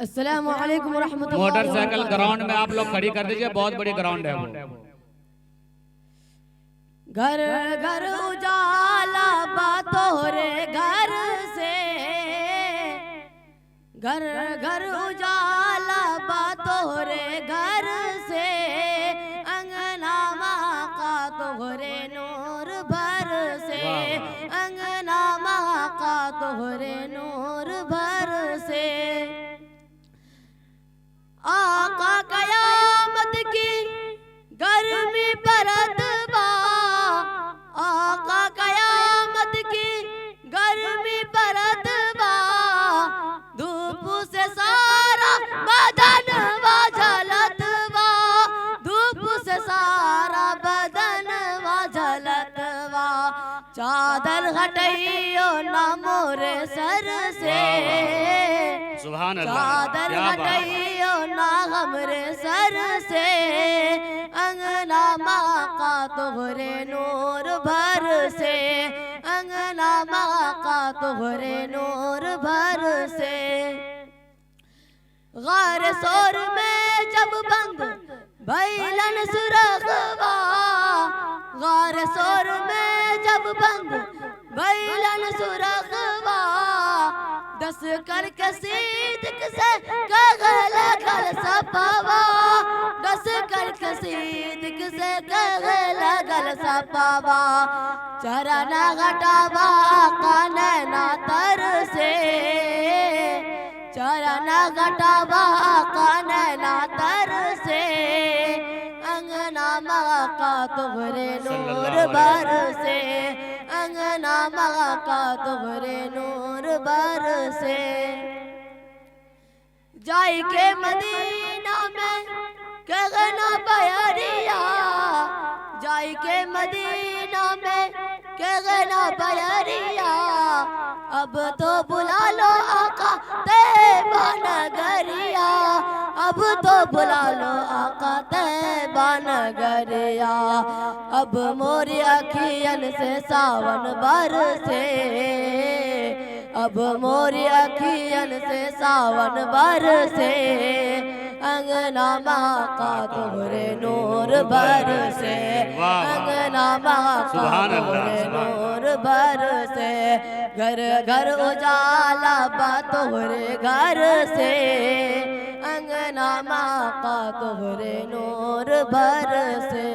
अस्सलामु अलैकुम रहमतुल्लाह। मोटरसाइकिल ग्राउंड में आप लोग खड़ी कर दीजिए, बहुत बड़ी ग्राउंड है वो। घर घर उजाला बातों रे घर से, घर घर उजाला बातों रे घर से, अंगना माँ का तोहरे नूर भर से, अंगना माँ का तोहरे नूर भर से। आका कयामत की गर्मी परत बा, आका कयामत की गर्मी परत बा, धूप से सारा बदन वा जलत बा, धूप से सारा बदन वा जलत बा। चादर हटाइयो ना मोरे सर से, सुभान अल्लाह, चादर हटाइयो ना हमरे सर से, अंगना माँ का तोहरे नूर भर से, अंगना माँ का तोहरे नूर भर से। गार सोर में जब बंद भैलन सुरगवा, गार सोर में जब बंद भैलन सुरगवा, दस करके सीधक से कगल गल सपावा, दस करके सीधक से कगल गल सपावा। चरण घटावा कानैना तर से, चरण घटावा कानैना तर से, अंगना माँ का तोहरे नूर भर से, अंगना माँ का तोहरे नूर भर से। जाई के मदीना में कहना बयरिया, जाई के मदीना में कहना बयरिया, अब तो बुला लो आका तैबा नगरिया, अब तो बुला लो आका तैबा नगरिया। अब मोरी अखियन से सावन बरसे, अब मोरी अखियन से सावन बरसे, अंगना माँ का तोहरे नूर बरसे, अंगना माँ का तोहरे नूर बरसे। घर घर उजाला बा तोहरे घर से, अंगना माँ का तोहरे नूर बरसे।